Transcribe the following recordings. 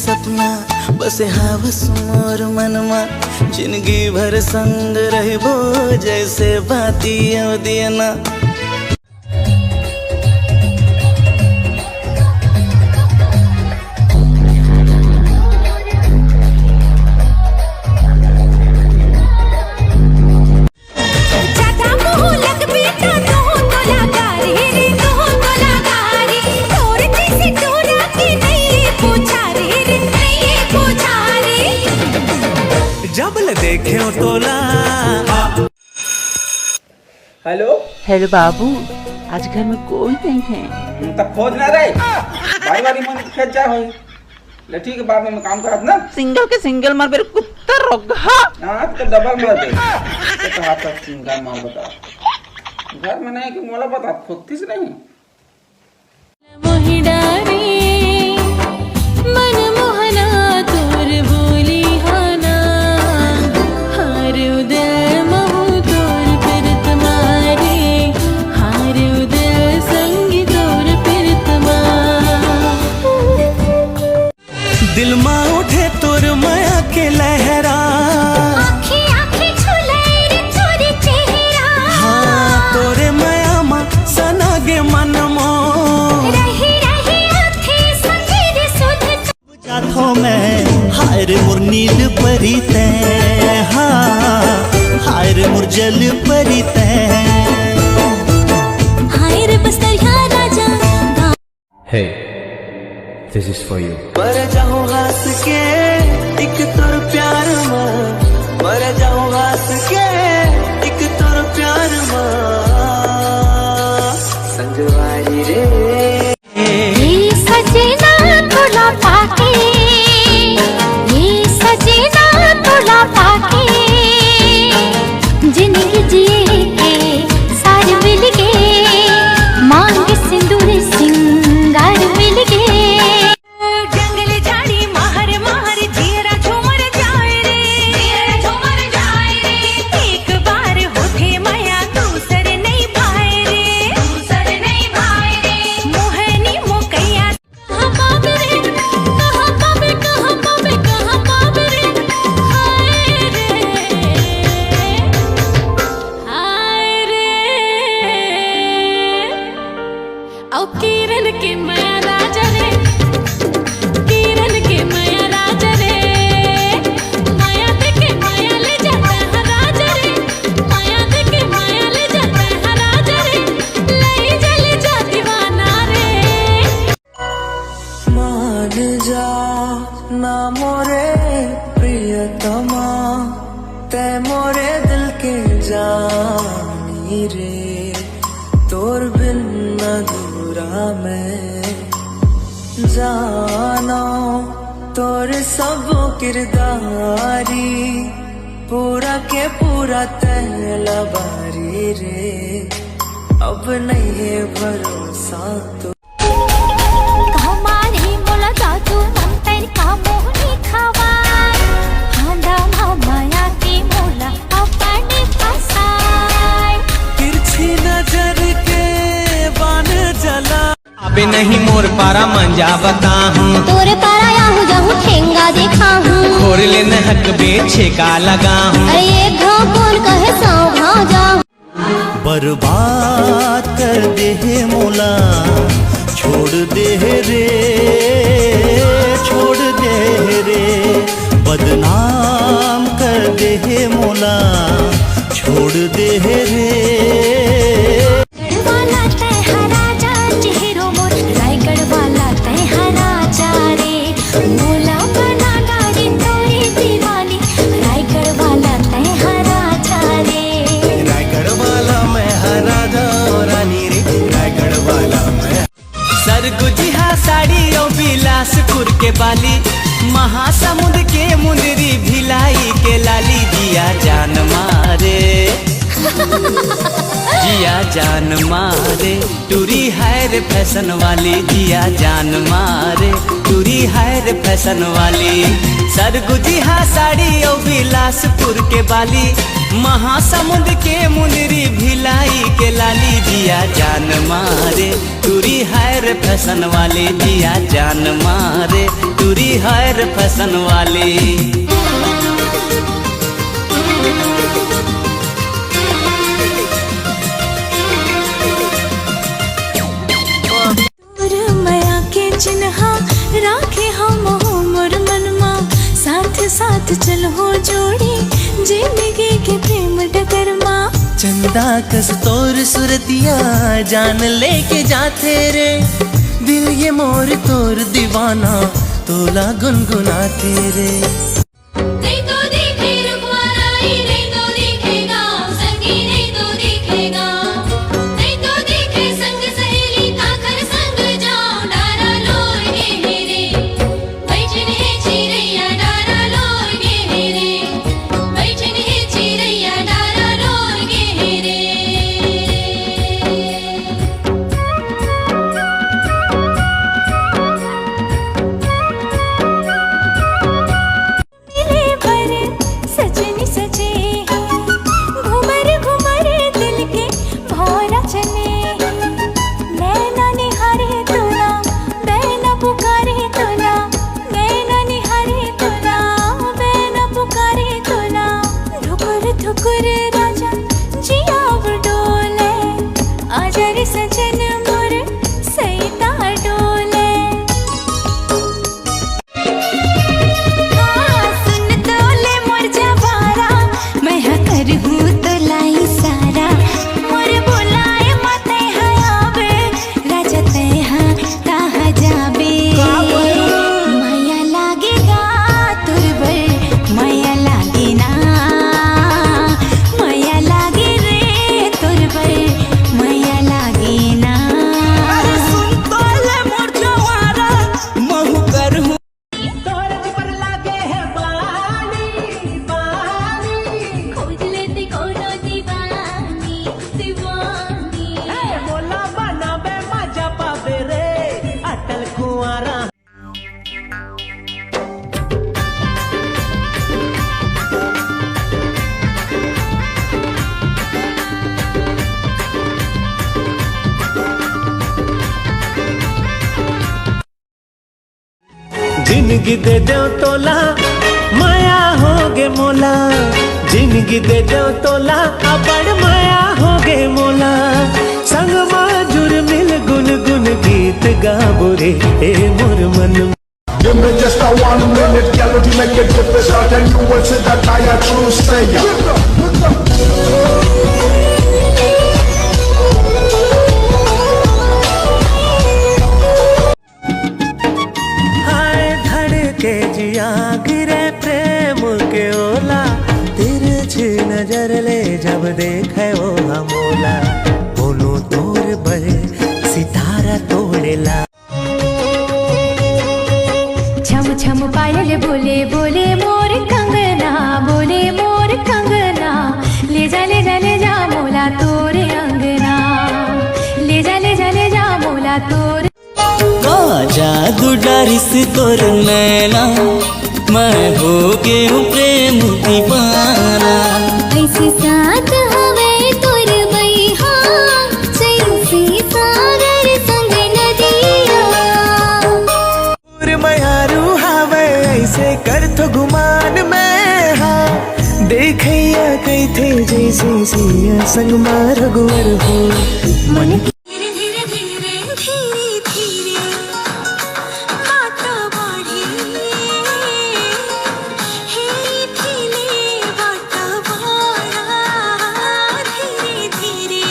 सपना बस हावस मोर मनमा, जिंदगी भर संग रहबो जैसे बाती दियना। जब देखे तोला। हेलो हेलो बाबू, आज घर में कोई नहीं है। तब खोज ना रहे भाई वाली मन खेत जा होई ले। ठीक है बाद में मैं काम करत ना। सिंगल के सिंगल मार मेरे कुत्ता रोगा। हां तो डबल मार दे तो हाथ तक सिंगल मार बता। घर में नहीं कि मोला बता खुद से नहीं। मोहि डारे मन मोहना तोर बोली हाना, हार उदय महु तोर पिरत मारे, हार उदय संगी तोर पिरत मार। दिल मा उठे तोर माया के लहरा, आँखें आँखें छुले रे तोर चेहरा। हाँ तोरे माया मा सनागे मन मो, रही रही आँखे संगे सुध जाथो मैं हाय मोर नील परी ते, हाँ हाय मोर जल परी ते। हाय रे बस्तरिया राजा। Hey, this is for you. मर जाऊं हंस के एक तोर प्यार में, मर जाऊं हंस के एक तोर प्यार में, संगवारी रे। ये सजना तोला पाके, ये सजना तोला पाके, जिंदगी जिए के सार मिल गे, मांग सिंदूर सिंगार मिल गे। जंगल झाड़ी महर महर जीरा झूमर जाए रे, जीरा झूमर जाए रे। एक बार होठे माया दूसर नहीं भाए रे, दूसर नहीं भाए रे। मोहनी मोकैया कहाँ पावे रे, कहाँ पावे कहाँ पावे कहाँ पावे रे। हाय रे औ किरण के माया राजा रे, किरण के माया राजा रे। माया देके माया ले जाता है राजा रे, माया देके माया ले जाता है राजा रे। ले जले जा दीवाना रे। मान जा ना मोरे प्रियतमा, ते मोरे दिल के जानी रे, तोर बिन अधूरा मैं जानो, तोर सब किरदारी पूरा के पूरा तहला बारी रे। अब नहीं है भरोसा तो कमानी मोला जादू मंतर का मोहनी खवार, हांडा माया की मोला अपने फसाए। तिरछी नजर के बान जला। अबे नहीं मोर पारा मंजा बता हूँ, तोरे पारा आहू जाहू ठेंगा देखा हूँ। खोर ले नहक बेचे का लगा हूँ। अरे ये घाव कौन कहे साव घाव जा। बर्बाद कर दे है मोला, छोड़ दे है रे, छोड़ दे है रे। बदनाम कर दे है मोला, छोड़ दे है रे। वाला तय हरा जा चेहरो मोर, रायगढ़ वाला तय हरा जा रे। मोला बना गाड़ी तोरी दीवानी, रायगढ़ वाला तय हरा जा रे। रायगढ़ वाला मैं हरा जा रानी रे, रायगढ़ वाला मैं। सरगुजिहा साड़ी और बिलासपुर के बाली, महासमुंद के मुंदरी भिलाई के लाली। जिया जान मारे, जिया जान मारे, टूरी है रे फैशन वाली। जिया जान मारे, टूरी है रे फैशन वाली। सरगुजिहा साड़ी और बिलासपुर के बाली, महासमुंद के मुंदरी भिलाई के लाली। जिया जान मारे, टूरी है रे फैशन वाली। जिया जान मारे, टूरी टूरी है रे फैशन वाली। मया के चिन्हा राखे हम मोर मनमा, साथ साथ चल हो जोड़ी जिंदगी के प्रेम डगरमा। चंदा कस तोर सुरतिया जान लेके जाते रे, दिल ये मोर तोर दीवाना तोला गुनगुनाते रे। नहीं तो देखे रुखमाराई, नहीं तो देखेगा संगी, नहीं तो देखेगा, नहीं तो देखे संग सहेली ताकर संग जाओ डारा लोगे मेरे, बैठन है चिरैया डारा लोगे मेरे, बैठन है चिरैया डारा लोगे मेरे। मेरे भर सजनी सजे हैं, घुमर घुमर दिल के भौरा चले हैं। नैना निहारे तोला, बैना पुकारे तोला, नैना निहारे तोला, बैना पुकारे तोला। ठुकुर ठुकुर राजा जिया डोले, आजा रे सजन मोर सैता डोले। सुन तोले मोर जवारा, मैं हाँ करहूँ तो लाई सारा। मोर बोलाए माते हयाबे, राजा ते हाँ कहाँ जाबे। माया लागेगा तुरबर, माया लागे ना, माया लागे रे तुरबर, माया लागे ना। खोज लेती कोनो दीवानी दीवानी। जिंदगी दे दो तोला माया होगे मोला, जिंदगी दे दो तोला बड़ माया होगे मोला। संग माजुर मिल गुन गुन गीत गाबो रे ए मोर मन। Give me just a 1 minute, girl, if you make it difficult, and you will see that I am true slayer. हाय धड़के जिया गिरे प्रेम के ओला, तिरछी नजर ले जब देखे वो हमोला। बोलो तोर बड़े सितारा तोड़ेला। छम छम पायल बोले बोले मोर कंगना, बोले मोर कंगना। ले जा ले जा ले जा मोला तोरे अंगना, ले जा ले जा ले जा मोला तोरे। जादू डारिस तोर नैना, मैं हो गया प्रेम दीवाना। ऐसे साथ हवे तोर बैहा, जैसे सागर संग नदिया। मयारू हवे ऐसे कर तो गुमान में हाँ, देखैया कई थे जैसे सिया संग मार गुवर हो मन। धीरे धीरे धीरे धीरे धीरे बाता बाढ़ी, हे धीरे बाता बाढ़ा। धीरे धीरे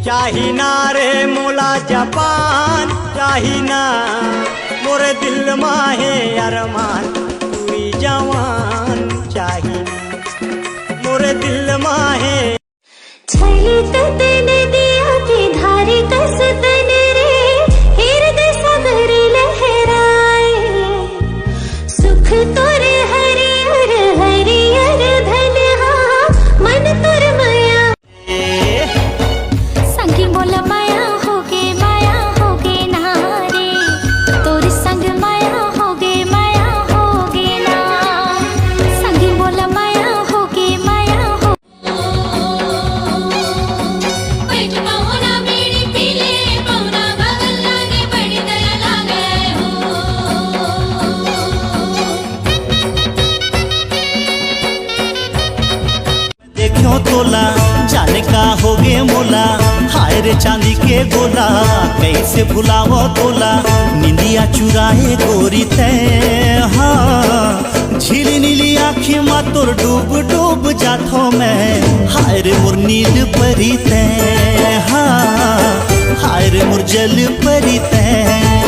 चाही ना रे मोला जापान, चाही ना मोरे दिल माहे अरमान। पूरी जवान चाही मोरे दिल माहे। छली तने दिया के धारे कस तने रे, हृदय सागर लहराए। सुख तोरे हरियर हरियर धनहा, मन तोर माया। संगी मोला माया होगे ना रे, तोर संग माया होगे ना। संगी मोला माया होगे हो। रे चांदी के गोला कैसे भुलावो तोला निंदिया चुराए गोरी तय हाँ झिली नीली आँखी मा तोर डूब डूब जाथो मैं हाय रे मोर नील परी तय हाँ हाय रे मोर जल परी तय